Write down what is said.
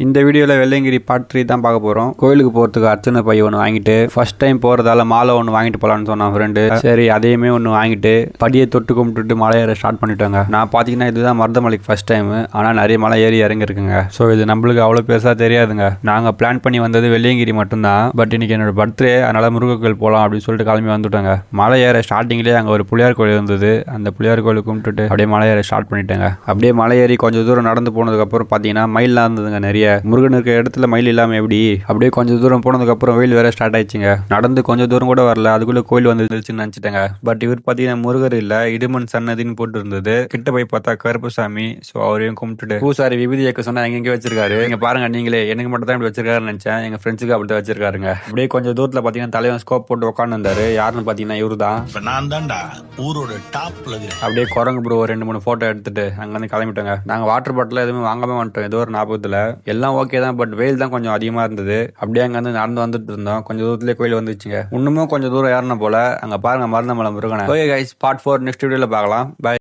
இந்த வீடியோவில் வெள்ளையங்கிரி பார்ட் 3 தான் பார்க்க போகிறோம். கோயிலுக்கு போகிறதுக்கு அர்ச்சனை பை ஒன்று வாங்கிட்டு ஃபர்ஸ்ட் டைம் போகிறதால மாலை ஒன்று வாங்கிட்டு போகலான்னு சொன்னான் ஃப்ரெண்டு. சரி அதையுமே ஒன்று வாங்கிட்டு படியை தொட்டு கும்பிட்டுட்டு மலை ஏற ஸ்டார்ட் பண்ணிட்டாங்க. நான் பார்த்தீங்கன்னா இதுதான் மருதமலைக்கு ஃபர்ஸ்ட் டைம். ஆனால் நிறைய மலை ஏறி இறங்கிருக்குங்க. ஸோ இது நம்மளுக்கு அவ்வளோ பெருசாக தெரியாதுங்க. நாங்கள் பிளான் பண்ணி வந்தது வெள்ளையங்கிரி மட்டும்தான். பட் இன்னைக்கு என்னோட பர்த்டே, அதனால் முருகர் கோயில் போகலாம் அப்படின்னு சொல்லிட்டு கிளம்பி வந்துட்டாங்க. மலை ஏற ஸ்டார்டிங்லேயே அங்கே ஒரு புளியார் கோயில் இருந்தது. அந்த புளியார் கோயிலை கும்பிட்டுட்டு அப்படியே மலை ஏற ஸ்டார்ட் பண்ணிட்டாங்க. அப்படியே மலை ஏறி கொஞ்சம் தூரம் நடந்து போனதுக்கப்புறம் பார்த்தீங்கன்னா மயிலாம் இருந்ததுங்க நிறைய. முருகன் இருக்க இடத்துல மயில் இல்லாமல் எப்படி? அப்படியே கொஞ்சம் தூரம் போனதுக்கப்புறம் வெயில் வேற ஸ்டார்ட் ஆயிடுச்சுங்க. நடந்து கொஞ்சம் தூரம் கூட வரல, அதுக்குள்ள கோயில் வந்துருச்சுன்னு நினச்சிட்டேங்க. பட் இவர் பார்த்தீங்கன்னா முருகர் இல்லை, இடுமன் சன்னதின்னு போட்டு இருந்தது. கிட்ட போய் பார்த்தா கருப்புசாமி. ஸோ அவரையும் கும்பிட்டுட்டு பூசாரி விபூதி ஏற்க சொன்னா எங்க வச்சிருக்காரு. நீங்க பாருங்க நீங்களே, எனக்கு மட்டும் தான் இப்படி வச்சிருக்காருன்னு நினைச்சேன். எங்க ஃப்ரெண்ட்ஸுக்கு அப்படி வச்சிருக்காருங்க. அப்படியே கொஞ்சம் தூரத்தில் பார்த்தீங்கன்னா தலைவன் ஸ்கோப் போட்டு உட்காந்து இருந்தாரு. யாருன்னு பார்த்தீங்கன்னா இவரு தான். ஊரோட டாப்ல அப்படியே குரங்கு ப்ரோ 2-3 போட்டோ எடுத்துட்டு அங்க வந்து கிளம்பிட்டோங்க. நாங்க வாட்டர் பாட்டில் எதுவுமே வாங்காம வந்துட்டோம். ஏதோ ஒரு ஞாபகத்துல எல்லாம் ஓகே தான். பட் வெயில் தான் கொஞ்சம் அதிகமா இருந்தது. அப்படியே அங்க வந்து நடந்து வந்துட்டு இருந்தோம். கொஞ்சம் தூரத்திலே கோயில் வந்துச்சுங்க. இன்னமும் கொஞ்சம் தூரம் ஏறணும் போல. அங்க பாருங்க மருதமலை முருகனை. ஓகே கைஸ், பார்ட் 4 நெக்ஸ்ட் வீடியோல பார்க்கலாம். பை.